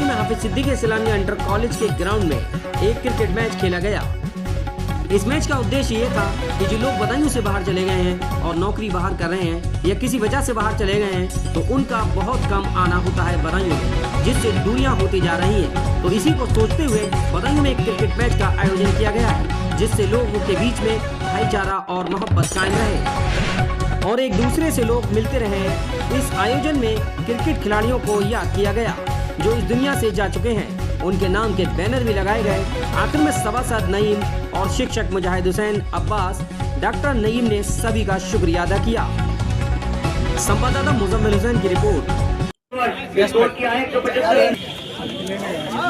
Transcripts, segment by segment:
बदायूं में हाफिज Siddiqui Islamia inter college के ground में एक क्रिकेट मैच खेला गया। इस मैच का उद्देश्य ये था कि जो लोग बदायूं से बाहर चले गए हैं और नौकरी बाहर कर रहे हैं या किसी वजह से बाहर चले गए हैं तो उनका बहुत कम आना होता है बदायूं में, जिससे दूरियां होती जा रही हैं। तो इसी को सोचते हुए बदायूं में एक क्रिकेट मैच का आयोजन किया गया है, जिससे लोगों के बीच में भाईचारा और मोहब्बत कायम रहे और एक दूसरे से लोग मिलते रहे। इस आयोजन में क्रिकेट खिलाड़ियों को याद किया गया जो इस दुनिया से जा चुके हैं, उनके नाम के बैनर भी लगाए गए। आखिर में सभासद नईम और शिक्षक मुजाहिद हुसैन अब्बास डॉक्टर नईम ने सभी का शुक्रिया अदा किया। संवाददाता मुजम्मिल हुसैन की रिपोर्ट।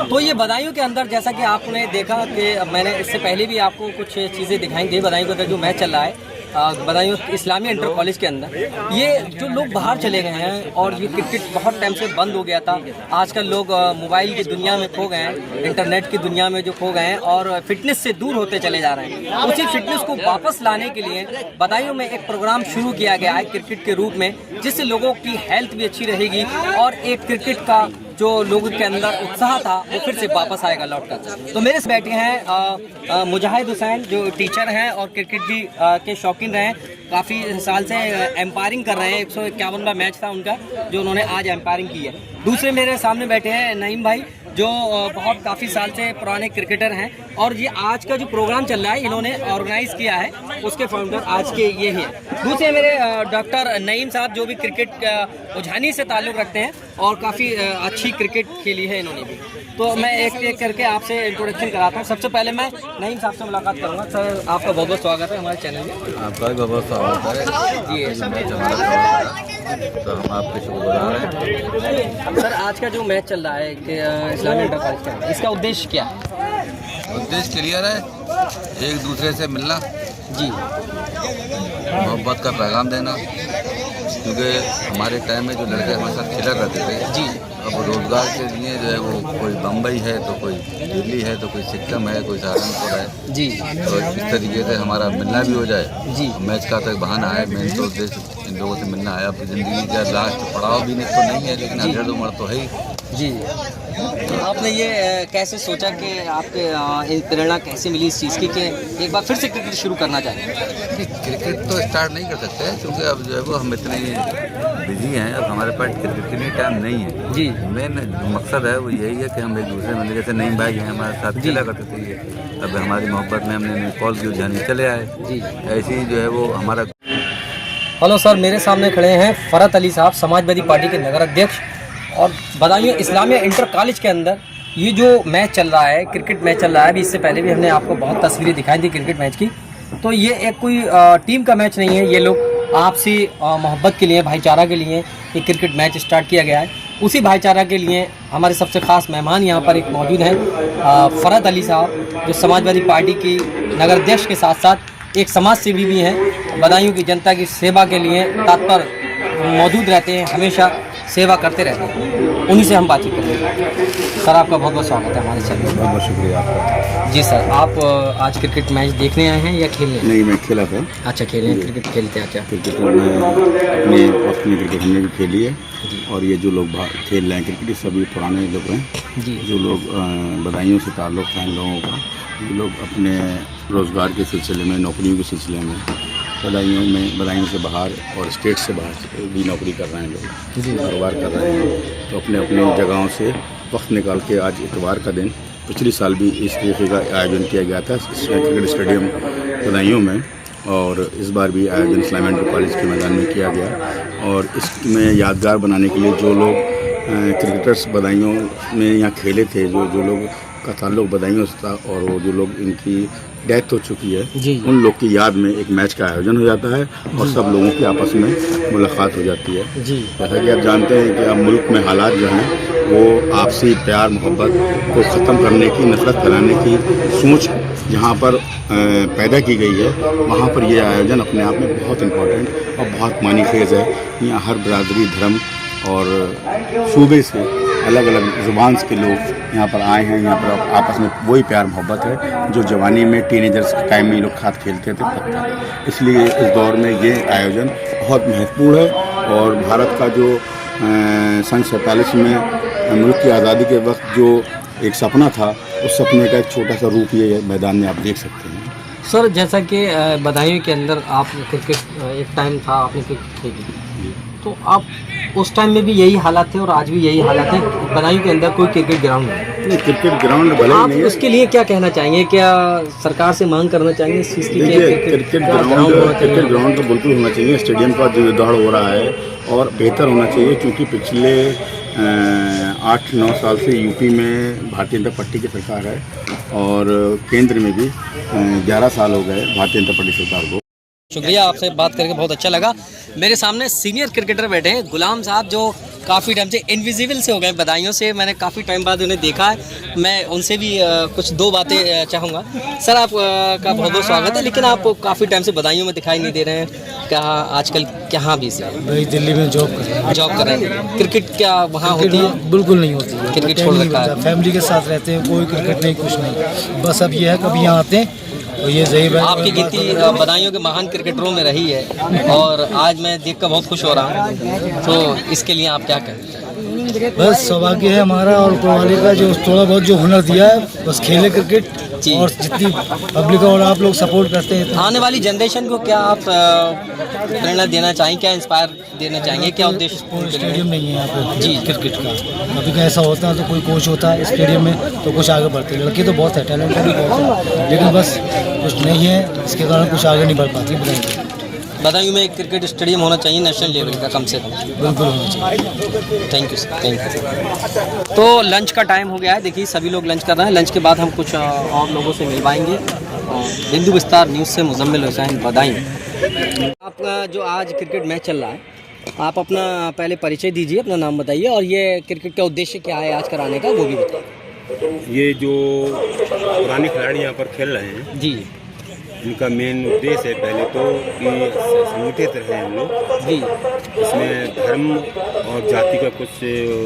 तो ये बदायूं के अंदर जैसा कि आपने देखा कि मैंने इससे पहले भी आपको कुछ चीज़ें दिखाई दी। बदायूं के अंदर जो मैच चल रहा है बदायूं इस्लामिया इंटर कॉलेज के अंदर, ये जो लोग बाहर चले गए हैं और ये क्रिकेट बहुत टाइम से बंद हो गया था। आजकल लोग मोबाइल की दुनिया में खो गए हैं, इंटरनेट की दुनिया में जो खो गए हैं और फिटनेस से दूर होते चले जा रहे हैं। उसी फिटनेस को वापस लाने के लिए बदायूं में एक प्रोग्राम शुरू किया गया है क्रिकेट के रूप में, जिससे लोगों की हेल्थ भी अच्छी रहेगी और एक क्रिकेट का जो लोगों के अंदर उत्साह था वो फिर से वापस आएगा लौट कर। तो मेरे से बैठे हैं मुजाहिद हुसैन जो टीचर हैं और क्रिकेट भी के शौकीन रहे हैं, काफ़ी साल से एम्पायरिंग कर रहे हैं। 151वां मैच था उनका जो उन्होंने आज एम्पायरिंग की है। दूसरे मेरे सामने बैठे हैं नईम भाई जो बहुत काफ़ी साल से पुराने क्रिकेटर हैं और ये आज का जो प्रोग्राम चल रहा है इन्होंने ऑर्गेनाइज किया है, उसके फाउंडर आज के ये हैं। दूसरे मेरे डॉक्टर नईम साहब जो भी क्रिकेट उझानी से ताल्लुक़ रखते हैं और काफ़ी अच्छी क्रिकेट खेली है इन्होंने भी। तो मैं एक एक करके आपसे इंट्रोडक्शन कराता हूँ। सबसे पहले मैं नईम साहब से मुलाकात करूँगा। सर आपका बहुत बहुत स्वागत है हमारे चैनल में। आपका भी बहुत स्वागत है जी। तो हम आपके शुक्रगुजार हैं। सर आज का जो मैच चल रहा है कि इस्लामिया इंटर कॉलेज का, इसका उद्देश्य क्या है? उद्देश्य क्लियर है, एक दूसरे से मिलना जी, मोहब्बत का पैगाम देना, क्योंकि हमारे टाइम में जो लड़के हमारे साथ खेला करते थे जी, अब रोज़गार के लिए जो है वो कोई बम्बई है तो कोई दिल्ली है तो कोई सिक्किम है कोई सहारनपुर है जी, तो इस तरीके से हमारा मिलना भी हो जाए जी। मैच का तो बहाना है, मेन तो उद्देश्य इन लोगों से मिलना है। अब ज़िंदगी का लास्ट पड़ाव भी नहीं तो नहीं है, लेकिन अगर उम्र तो है ही जी। तो आपने ये कैसे सोचा कि आपके प्रेरणा कैसे मिली इस चीज़ की कि एक बार फिर से क्रिकेट शुरू करना चाहिए? क्रिकेट तो स्टार्ट नहीं कर सकते क्योंकि अब जो है वो हम इतने बिजी हैं, अब हमारे पास क्रिकेट के लिए टाइम नहीं है जी। मेन मकसद है वो यही है कि हम एक दूसरे में जैसे नईम भाई हैं हमारे साथ खेला करते थे, अब हमारी मोहब्बत में हमने कॉल की जाने चले आए जी। ऐसे ही जो है वो हमारा। हेलो सर, मेरे सामने खड़े हैं फरहत अली साहब, समाजवादी पार्टी के नगर अध्यक्ष। और बदायूं इस्लामिया इंटर कॉलेज के अंदर ये जो मैच चल रहा है, क्रिकेट मैच चल रहा है, अभी इससे पहले भी हमने आपको बहुत तस्वीरें दिखाई थी क्रिकेट मैच की। तो ये एक कोई टीम का मैच नहीं है, ये लोग आपसी मोहब्बत के लिए, भाईचारा के लिए ये क्रिकेट मैच स्टार्ट किया गया है। उसी भाईचारा के लिए हमारे सबसे ख़ास मेहमान यहाँ पर एक मौजूद हैं फरहत अली साहब, जो समाजवादी पार्टी की नगर अध्यक्ष के साथ साथ एक समाज सेवी भी हैं। बदायूं की जनता की सेवा के लिए तत्पर मौजूद रहते हैं, हमेशा सेवा करते रहते हैं। उन्हीं से हम बातचीत करेंगे। सर आपका बहुत बहुत स्वागत है हमारे चैनल में। बहुत बहुत शुक्रिया आपका। जी सर, आप आज क्रिकेट मैच देखने आए हैं या खेलने? नहीं, मैं खेला था। अच्छा, खेले, क्रिकेट खेलते हैं। अच्छा, क्रिकेट में अपने वक्त में क्रिकेट हमने भी खेली है और ये जो लोग खेल रहे हैं क्रिकेट ये सभी पुराने लोग हैं जी। जो लोग बदायूं से ताल्लुक़ हैं इन लोगों का, ये लोग अपने रोज़गार के सिलसिले में, नौकरियों के सिलसिले में बदायूं से बाहर और स्टेट से बाहर भी नौकरी कर रहे हैं लोग, कारोबार कर रहे हैं। तो अपने अपनी जगहों से वक्त निकाल के आज इतवार का दिन, पिछले साल भी इस तरीके का आयोजन किया गया था क्रिकेट स्टेडियम बदायूं में और इस बार भी आयोजन इस्लामिया इंटर कॉलेज के मैदान में किया गया। और इसमें यादगार बनाने के लिए जो लोग क्रिकेटर्स बदायूं में यहाँ खेले थे, जो लोग का ताल्लुक बदायूं से था और वो जो लोग इनकी डेथ हो चुकी है उन लोग की याद में एक मैच का आयोजन हो जाता है और सब लोगों की आपस में मुलाकात हो जाती है। जैसा कि आप जानते हैं कि अब मुल्क में हालात जो हैं वो आपसी प्यार मोहब्बत को ख़त्म करने की, नफरत फैलाने की सोच जहाँ पर पैदा की गई है, वहाँ पर ये आयोजन अपने आप में बहुत इम्पोर्टेंट और बहुत मानीखेज़ है। यहाँ हर बिरादरी, धर्म और सूबे से अलग अलग ज़ुबान के लोग यहाँ पर आए हैं। यहाँ पर आपस में वही प्यार मोहब्बत है जो जवानी में, टीनेजर्स के टाइम में ये लोग साथ खेलते थे। इसलिए इस दौर में ये आयोजन बहुत महत्वपूर्ण है और भारत का जो सन 47 में मुल्क की आज़ादी के वक्त जो एक सपना था, उस सपने का एक छोटा सा रूप ये मैदान में आप देख सकते हैं। सर जैसा कि बदायूं के अंदर आप क्रिकेट एक टाइम था आपने क्रिकेट खेली, तो आप उस टाइम में भी यही हालात थे और आज भी यही हालात है, बदायूं के अंदर कोई क्रिकेट ग्राउंड नहीं। क्रिकेट ग्राउंड भले ही आप नहीं है। उसके लिए क्या कहना चाहेंगे, क्या सरकार से मांग करना चाहेंगे इस चीज़ की? देखिए, क्रिकेट ग्राउंड तो बिल्कुल होना चाहिए। स्टेडियम का जो दौड़ हो रहा है और बेहतर होना चाहिए, क्योंकि पिछले 8-9 साल से यूपी में भारतीय जनता पार्टी की सरकार है और केंद्र में भी 11 साल हो गए भारतीय जनता पार्टी सरकार को। शुक्रिया, आपसे बात करके बहुत अच्छा लगा। मेरे सामने सीनियर क्रिकेटर बैठे हैं गुलाम साहब, जो काफ़ी टाइम से इनविजिबल से हो गए बदायूं से। मैंने काफ़ी टाइम बाद उन्हें देखा है, मैं उनसे भी कुछ दो बातें चाहूँगा। सर आप का बहुत बहुत स्वागत है, लेकिन आप काफ़ी टाइम से बदायूं में दिखाई नहीं दे रहे हैं, क्या आजकल कहाँ बिजी हैं? भाई दिल्ली में जॉब कर रहे हैं। क्रिकेट क्या वहाँ होती है? बिल्कुल नहीं होती है, क्रिकेट छोड़ रखा है। फैमिली के साथ रहते हैं, कोई क्रिकेट नहीं, कुछ नहीं। बस अब ये है कभी यहाँ आते हैं और ये ज़हीर है। आपकी गिनती बदायूं के महान क्रिकेटरों में रही है और आज मैं देखकर बहुत खुश हो रहा हूँ, तो इसके लिए आप क्या कहें? बस सौभाग्य है हमारा और ऊपर वाले का जो थोड़ा बहुत जो हुनर दिया है, बस खेले क्रिकेट और जितनी पब्लिक और आप लोग सपोर्ट करते हैं। आने वाली जनरेशन को क्या आप प्रेरणा देना चाहेंगे, क्या इंस्पायर देना चाहेंगे, क्या उद्देश्य? स्टेडियम नहीं है यहाँ पे जी क्रिकेट का। अभी का ऐसा होता है तो कोई कोच होता है स्टेडियम में तो कुछ आगे बढ़ते हैं। लड़के तो बहुत है, टैलेंट भी बहुत है, लेकिन बस कुछ नहीं है, इसके कारण कुछ आगे नहीं बढ़ पाती। बदायूं में एक क्रिकेट स्टेडियम होना चाहिए नेशनल लेवल का कम से कम। बिल्कुल होना चाहिए। Thank you sir, thank you. तो लंच का टाइम हो गया है, देखिए सभी लोग लंच कर रहे हैं। लंच के बाद हम कुछ और लोगों से मिलवाएंगे। बिंदु विस्तार न्यूज़ से मुजम्मिल हुसैन, बदायूं। आपका जो आज क्रिकेट मैच चल रहा है, आप अपना पहले परिचय दीजिए, अपना नाम बताइए और ये क्रिकेट का उद्देश्य क्या है आज कराने का, वो भी बताइए। ये जो पुराने खिलाड़ी यहाँ पर खेल रहे हैं जी, इनका मेन उद्देश्य है पहले तो कि संगठित रहे हम लोग जी, इसमें धर्म और जाति का कुछ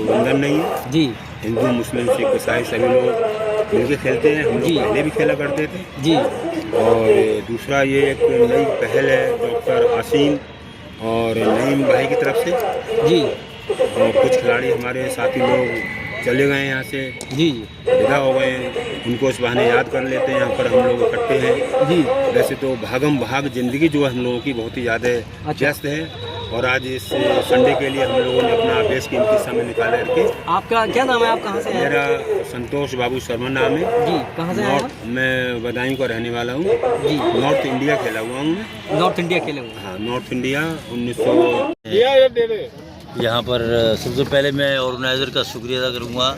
बंधन नहीं है जी, हिंदू मुस्लिम सिख ईसाई सभी लोग मिलकर खेलते हैं। हम लोग पहले भी खेला करते थे जी। और दूसरा ये एक नई पहल है डॉक्टर आसिम और नईम भाई की तरफ से जी, और कुछ खिलाड़ी हमारे साथी लोग चले गए यहाँ से, जी, विदा हो गए, उनको इस बहाने याद कर लेते हैं। यहाँ पर हम लोग इकट्ठे हैं जी। वैसे तो भागम भाग जिंदगी जो है हम लोगों की बहुत ही ज़्यादा व्यस्त है और आज इस संडे के लिए हम लोगों ने अपना बेशकीमती समय निकाला करके। आपका क्या नाम है, आप कहाँ से हैं? मेरा संतोष बाबू शर्मा नाम है जी, कहाँ से हैं आप? मैं बदायूं का रहने वाला हूँ जी। नॉर्थ इंडिया खेला हुआ हूँ मैं। नॉर्थ इंडिया खेले हुए? हाँ, नॉर्थ इंडिया 1900। यहाँ पर सबसे पहले मैं ऑर्गेनाइज़र का शुक्रिया अदा करूँगा,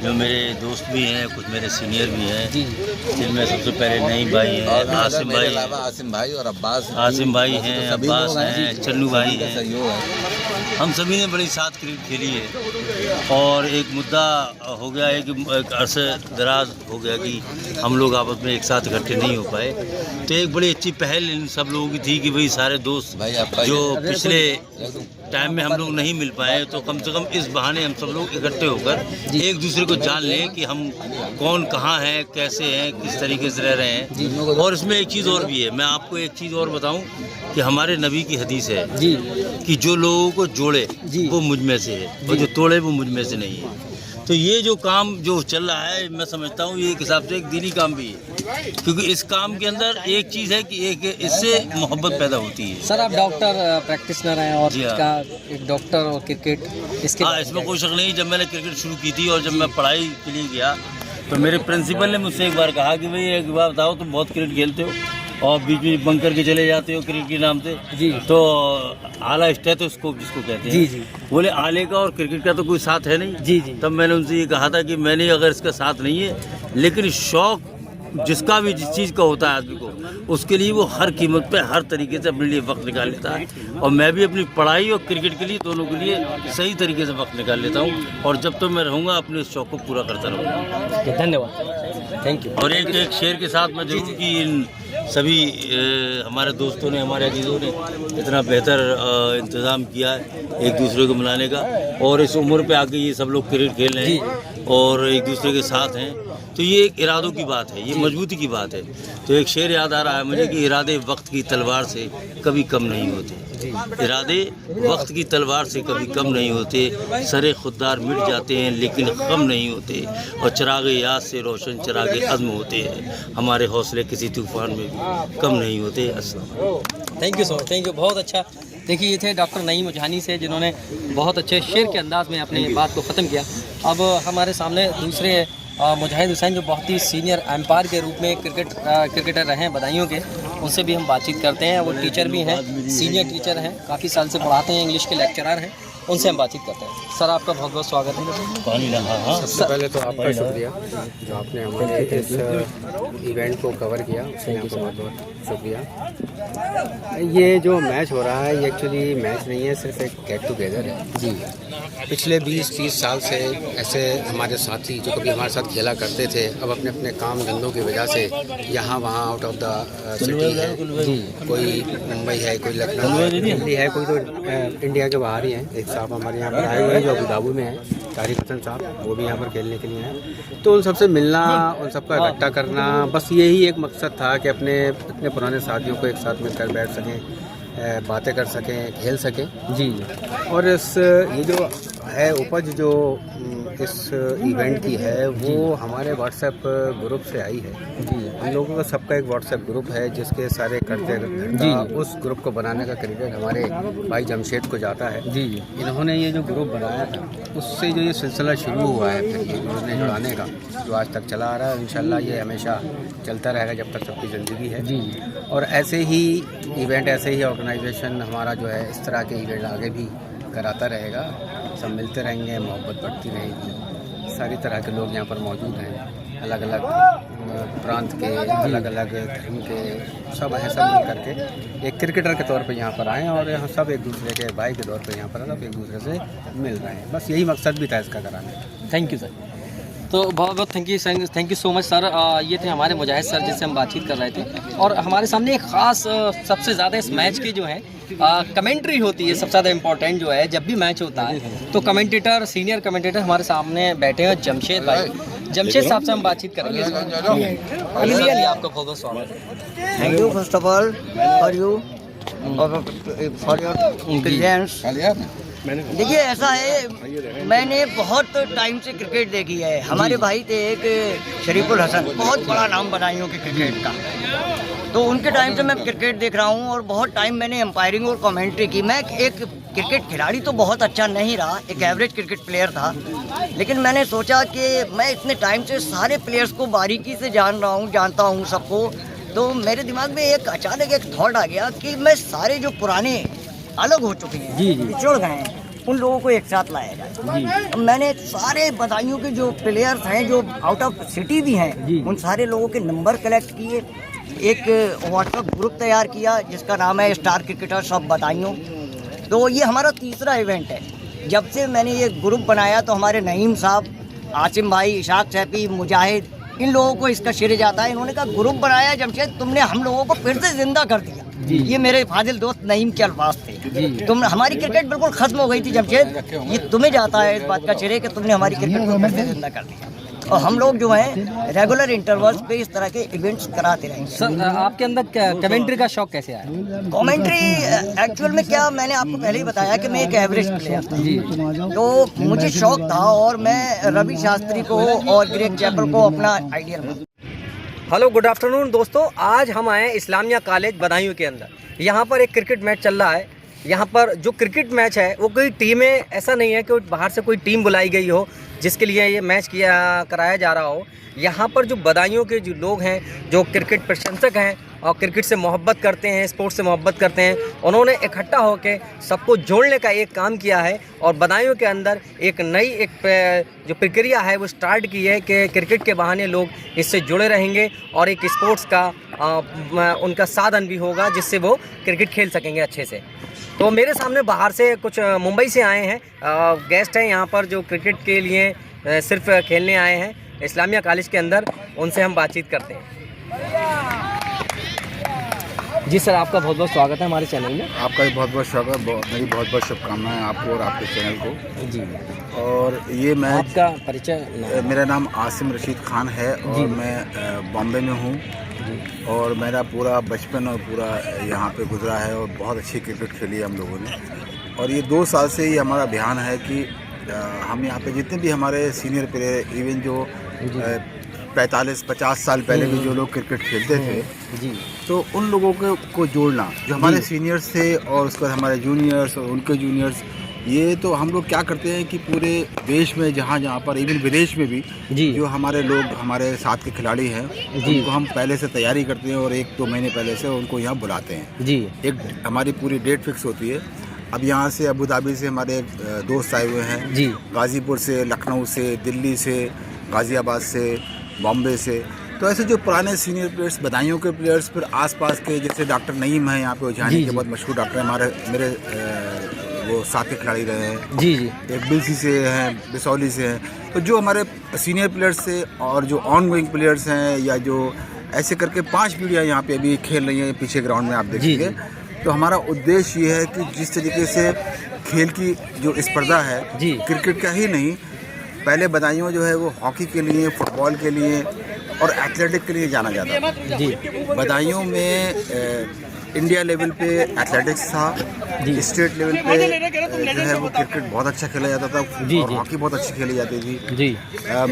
जो मेरे दोस्त भी हैं, कुछ मेरे सीनियर भी हैं, जिनमें सबसे पहले नईम भाई हैं, आसिम भाई और अब्बास, आसिम भाई हैं, अब्बास हैं, चन्नू भाई हैं। हम सभी ने बड़ी साथ क्रिकेट खेली है और एक मुद्दा हो गया है कि एक अरसे दराज हो गया कि हम लोग आपस में एक साथ इकट्ठे नहीं हो पाए, तो एक बड़ी अच्छी पहल इन सब लोगों की थी कि भाई सारे दोस्त जो पिछले टाइम में हम लोग नहीं मिल पाए, तो कम से कम इस बहाने हम सब लोग इकट्ठे होकर एक दूसरे को जान लें कि हम कौन कहाँ हैं, कैसे हैं, किस तरीके से रह रहे हैं। और इसमें एक चीज़ और भी है, मैं आपको एक चीज़ और बताऊं कि हमारे नबी की हदीस है जी कि जो लोगों को जोड़े वो मुझ में से है और जो तोड़े वो मुझ में से नहीं है। तो ये जो काम जो चल रहा है, मैं समझता हूँ ये एक हिसाब से एक दीनी काम भी है, क्योंकि इस काम के अंदर एक चीज़ है कि एक इससे मोहब्बत पैदा होती है। सर आप डॉक्टर प्रैक्टिशनर हैं और जी हाँ। इसका एक डॉक्टर और क्रिकेट इसके हाँ, इसमें कोई शक नहीं। जब मैंने क्रिकेट शुरू की थी और जब मैं पढ़ाई के लिए गया तो मेरे प्रिंसिपल ने मुझसे एक बार कहा कि भाई एक बार बताओ, तुम बहुत क्रिकेट खेलते हो और बीच में बंक करके चले जाते हो क्रिकेट के नाम से जी, तो आला स्टेथोस्कोप जिसको कहते हैं, जी जी, बोले आले का और क्रिकेट का तो कोई साथ है नहीं। जी जी, तब मैंने उनसे ये कहा था कि मैंने अगर इसका साथ नहीं है, लेकिन शौक जिसका भी जिस चीज़ का होता है आदमी को, उसके लिए वो हर कीमत पे हर तरीके से अपने लिए वक्त निकाल लेता है। और मैं भी अपनी पढ़ाई और क्रिकेट के लिए दोनों के लिए सही तरीके से वक्त निकाल लेता हूँ और जब तक मैं रहूँगा अपने इस शौक को पूरा करता रहूँगा। धन्यवाद, थैंक यू। और एक शेर के साथ मैं जरूर कि इन सभी हमारे दोस्तों ने, हमारे अजीज़ों ने इतना बेहतर इंतज़ाम किया है एक दूसरे को मिलाने का, और इस उम्र पे आके ये सब लोग क्रिकेट खेल रहे हैं और एक दूसरे के साथ हैं, तो ये एक इरादों की बात है, ये मजबूती की बात है। तो एक शेर याद आ रहा है मुझे कि इरादे वक्त की तलवार से कभी कम नहीं होते। इरादे वक्त की तलवार से कभी कम नहीं होते। सरे खुददार मिट जाते हैं लेकिन गम नहीं होते, और चिरागे याद से रोशन चिरागे अज़्म होते हैं। हमारे हौसले किसी तूफान में भी कम नहीं होते। अस्सलाम। Thank you sir, thank you, बहुत अच्छा। देखिए ये थे डॉक्टर नईम उजहानी से, जिन्होंने बहुत अच्छे शेर के अंदाज में अपनी बात को ख़त्म किया। अब हमारे सामने दूसरे मुजाहिद हुसैन, जो बहुत ही सीनियर एम्पायर के रूप में क्रिकेटर रहे हैं बदायूं के, उनसे भी हम बातचीत करते हैं। वो टीचर भी हैं, सीनियर टीचर हैं, काफ़ी साल से पढ़ाते हैं, इंग्लिश के लेक्चरर हैं। उनसे हम बातचीत करते हैं। सर आपका बहुत बहुत स्वागत है। सबसे पहले तो आपका शुक्रिया जो आपने हमारे इस इवेंट को कवर किया, उसके लिए बहुत बहुत शुक्रिया। ये जो मैच हो रहा है ये एक्चुअली मैच नहीं है, सिर्फ एक गेट टुगेदर है जी। पिछले 20-30 साल से ऐसे हमारे साथी जो कभी हमारे साथ खेला करते थे, अब अपने अपने काम धंधों की वजह से यहाँ वहाँ आउट ऑफ द सिटी है जी। कोई मुंबई है, कोई लखनऊ है, दिल्ली है, कोई तो इंडिया के बाहर ही है। एक साहब हमारे यहाँ पर आए हुए हैं जो अबू धाबी में है, तारिक हसन साहब, वो भी यहाँ पर खेलने के लिए हैं। तो उन सबसे मिलना, उन सबका इकट्ठा करना, बस यही एक मकसद था कि अपने इतने पुराने साथियों को एक साथ मिलकर बैठ सकें, बातें कर सकें, खेल सकें जी। और इस ये जो है उपज जो इस इवेंट की है वो हमारे व्हाट्सएप ग्रुप से आई है जी। हम लोगों का सबका एक व्हाट्सएप ग्रुप है जिसके सारे करते जी। उस ग्रुप को बनाने का क्रेडिट हमारे भाई जमशेद को जाता है जी। इन्होंने ये जो ग्रुप बनाया था उससे जो ये सिलसिला शुरू हुआ है फिर ये जुड़ने जुड़ाने का, जो आज तक चला आ रहा है। इंशाल्लाह ये हमेशा चलता रहेगा जब तक सबकी ज़िंदगी है जी। और ऐसे ही इवेंट, ऐसे ही ऑर्गेनाइजेशन हमारा जो है इस तरह के इवेंट आगे भी कराता रहेगा। सब मिलते रहेंगे, मोहब्बत बढ़ती रहेगी। सारी तरह के लोग यहाँ पर मौजूद हैं, अलग अलग प्रांत के, अलग अलग धर्म के, सब हैं। सब मिल करके एक क्रिकेटर के तौर पे यहाँ पर आए और यहाँ सब एक दूसरे के भाई के तौर पे यहाँ पर सब एक दूसरे से मिल रहे हैं। बस यही मकसद भी था इसका कराने का। Thank you sir. तो बहुत बहुत thank you so much sir. ये थे हमारे मुजाहिद सर जिससे हम बातचीत कर रहे थे। और हमारे सामने एक ख़ास सबसे ज़्यादा इस मैच की जो है कमेंट्री होती है, सबसे ज़्यादा इम्पोर्टेंट जो है जब भी मैच होता है तो कमेंटेटर, सीनियर कमेंटेटर हमारे सामने बैठे हैं जमशेद भाई। जमशेद साहब से हम बातचीत करेंगे। आपका बहुत बहुत स्वागत है। Thank you first of all for you for your presence. देखिए ऐसा है, मैंने बहुत टाइम से क्रिकेट देखी है। हमारे भाई थे एक शरीफुल हसन, बहुत बड़ा नाम बदायूं के क्रिकेट का, तो उनके टाइम से मैं क्रिकेट देख रहा हूँ और बहुत टाइम मैंने एम्पायरिंग और कमेंट्री की। मैं एक क्रिकेट खिलाड़ी तो बहुत अच्छा नहीं रहा, एक एवरेज क्रिकेट प्लेयर था, लेकिन मैंने सोचा कि मैं इतने टाइम से सारे प्लेयर्स को बारीकी से जानता हूँ सबको। तो मेरे दिमाग में एक अचानक एक थॉट आ गया कि मैं सारे जो पुराने अलग हो चुके हैं, पिछड़ गए हैं, उन लोगों को एक साथ लाया जाए। मैंने सारे बदायूं के जो प्लेयर्स हैं जो आउट ऑफ सिटी भी हैं, उन सारे लोगों के नंबर कलेक्ट किए, एक व्हाट्सएप ग्रुप तैयार किया जिसका नाम है स्टार क्रिकेटर्स ऑफ बदायूं। तो ये हमारा तीसरा इवेंट है। जब से मैंने ये ग्रुप बनाया तो हमारे नईम साहब, आसिम भाई, इशाक सैफी, मुजाहिद, इन लोगों को इसका श्रेय जाता है। इन्होंने कहा ग्रुप बनाया जमशेद, तुमने हम लोगों को फिर से जिंदा कर दिया। ये मेरे फाजिल दोस्त नईम के अल्फाज थे। तुम हमारी क्रिकेट बिल्कुल खत्म हो गई थी जमशेद, ये तुम्हें जाता है इस बात का श्रेय कि तुमने हमारी क्रिकेट को फिर से जिंदा कर दिया। और हम लोग जो हैं रेगुलर इंटरवल्स पे इस तरह के इवेंट्स कराते रहेंगे। सर आपके अंदर कमेंट्री का शौक कैसे आया? कमेंट्री एक्चुअल में क्या, मैंने आपको पहले ही बताया कि मैं एक एवरेज प्लेयर था, तो मुझे शौक था और मैं रवि शास्त्री को और ग्रेग चैपल को अपना आइडियल माना। हेलो गुड आफ्टरनून दोस्तों, आज हम आए हैं इस्लामिया कॉलेज बदायूं के अंदर। यहाँ पर एक क्रिकेट मैच चल रहा है। यहाँ पर जो क्रिकेट मैच है वो कोई टीमें, ऐसा नहीं है कि बाहर से कोई टीम बुलाई गई हो जिसके लिए ये मैच कराया जा रहा हो। यहाँ पर जो बदायूं के जो लोग हैं, जो क्रिकेट प्रशंसक हैं और क्रिकेट से मोहब्बत करते हैं, स्पोर्ट्स से मोहब्बत करते हैं, उन्होंने इकट्ठा होकर सबको जोड़ने का एक काम किया है और बदायूं के अंदर एक नई जो प्रक्रिया है वो स्टार्ट की है कि क्रिकेट के बहाने लोग इससे जुड़े रहेंगे और एक स्पोर्ट्स का उनका साधन भी होगा जिससे वो क्रिकेट खेल सकेंगे अच्छे से। तो मेरे सामने बाहर से कुछ मुंबई से आए हैं गेस्ट हैं यहाँ पर जो क्रिकेट के लिए सिर्फ खेलने आए हैं इस्लामिया कॉलेज के अंदर। उनसे हम बातचीत करते हैं। जी सर, आपका बहुत बहुत स्वागत है हमारे चैनल में। आपका भी बहुत बहुत स्वागत, मेरी बहुत बहुत शुभकामनाएं आपको और आपके चैनल को। जी, और ये मैच, आपका परिचय? मेरा नाम आसिम रशीद खान है और मैं बॉम्बे में हूँ और मेरा पूरा बचपन और पूरा यहाँ पे गुजरा है और बहुत अच्छी क्रिकेट खेली है हम लोगों ने। और ये 2 साल से ही हमारा अभियान है कि हम यहाँ पे जितने भी हमारे सीनियर प्लेयर, इवन जो 45-50 साल पहले भी जो लोग क्रिकेट खेलते थे जी, तो उन लोगों को जोड़ना, जो हमारे सीनियर्स थे और उसके बाद हमारे जूनियर्स और उनके जूनियर्स, ये तो हम लोग क्या करते हैं कि पूरे देश में जहाँ पर, इवन विदेश में भी जी, जो हमारे लोग, हमारे साथ के खिलाड़ी हैं, उनको हम पहले से तैयारी करते हैं और 1-2 महीने पहले से उनको यहाँ बुलाते हैं जी। एक हमारी पूरी डेट फिक्स होती है। अब यहाँ से अबू धाबी से हमारे दोस्त आए हुए हैं जी, गाज़ीपुर से, लखनऊ से, दिल्ली से, गाज़ियाबाद से, बॉम्बे से। तो ऐसे जो पुराने सीनियर प्लेयर्स, बदायूं के प्लेयर्स, फिर आसपास के जैसे डॉक्टर नईम हैं यहाँ पे, उजानी के बहुत मशहूर डॉक्टर हमारे, मेरे वो साथ के खिलाड़ी रहे हैं जी जी, एक बिलसी से हैं, बिसौली से हैं। तो जो हमारे सीनियर प्लेयर्स से और जो ऑन गोइंग प्लेयर्स हैं, या जो ऐसे करके 5 पीढ़ियाँ यहाँ पे अभी खेल रही हैं पीछे ग्राउंड में आप देखेंगे। तो हमारा उद्देश्य ये है कि जिस तरीके से खेल की जो स्पर्धा है, क्रिकेट का ही नहीं, पहले बदायूं जो है वो हॉकी के लिए, फुटबॉल के लिए और एथलेटिक के लिए जाना जाता था जी। बदायूं में इंडिया लेवल पे एथलेटिक्स था, स्टेट लेवल पे जो है वो क्रिकेट बहुत अच्छा खेला जाता था और हॉकी बहुत अच्छी खेली जाती थी जी।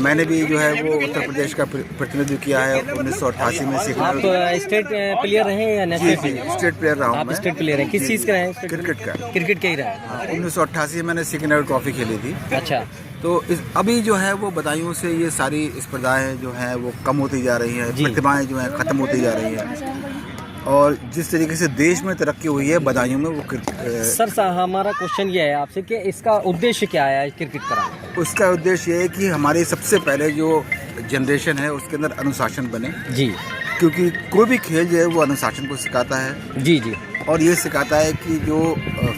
मैंने भी जो है वो उत्तर प्रदेश का प्रतिनिधित्व किया है 1988 में। आप स्टेट प्लेयर रहे हैं या नेशनल प्लेयर? स्टेट प्लेयर रहा हूँ मैं। स्टेट प्लेयर हैं, किस चीज़ का रहे? क्रिकेट का। क्रिकेट का ही रहा है। 1988 मैंने सेकेंडरी ट्रॉफी खेली थी। अच्छा। तो अभी जो है वो बदायूं से ये सारी स्पर्धाएं जो हैं वो कम होती जा रही हैं, प्रतिभाएं जो हैं ख़त्म होती जा रही हैं। और जिस तरीके से देश में तरक्की हुई है, बदायूं में वो सर हमारा क्वेश्चन ये है आपसे कि इसका उद्देश्य क्या है क्रिकेट कराने? उसका उद्देश्य ये है कि हमारी सबसे पहले जो जनरेशन है उसके अंदर अनुशासन बने जी, क्योंकि कोई भी खेल जो है वो अनुशासन को सिखाता है जी जी। और ये सिखाता है कि जो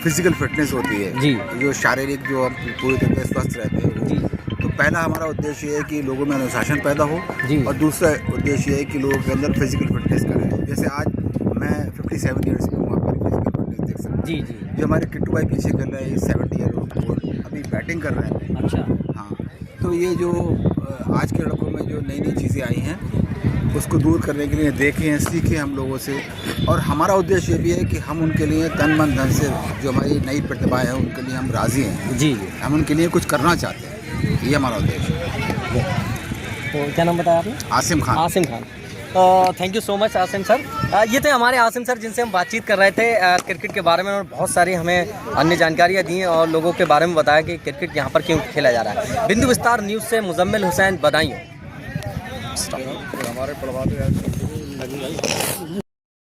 फिजिकल फिटनेस होती है जी, जो शारीरिक, जो हम पूरी तरह से स्वस्थ रहते हैं जी। तो पहला हमारा उद्देश्य ये है कि लोगों में अनुशासन पैदा हो जी, और दूसरा उद्देश्य ये है कि लोगों के अंदर फिजिकल फिटनेस करें। जैसे आज मैं 57 ईयर्स में हूँ, आप मेरी फिजिकल फिटनेस देख सकते हैं जी जी। जो हमारे किट्टू भाई पीछे कर रहे हैं 70 ईयर ओल्ड, अभी बैटिंग कर रहे हैं। अच्छा। हाँ, तो ये जो आज के लड़कों में जो नई नई चीज़ें आई हैं उसको दूर करने के लिए देखें, सीखें हम लोगों से। और हमारा उद्देश्य ये भी है कि हम उनके लिए तन मन धन से, जो हमारी नई प्रतिभाएं हैं उनके लिए हम राज़ी हैं जी, हम उनके लिए कुछ करना चाहते हैं, ये हमारा उद्देश्य है। तो क्या नाम बताया आपने? Asim Khan. Asim Khan. Thank you so much Asim sir. ये थे हमारे आसिम सर जिनसे हम बातचीत कर रहे थे क्रिकेट के बारे में, और बहुत सारी हमें अन्य जानकारियाँ दी और लोगों के बारे में बताया कि क्रिकेट यहाँ पर क्यों खेला जा रहा है। बिंदु विस्तार न्यूज़ से मुजम्मिल हुसैन, बदायूं।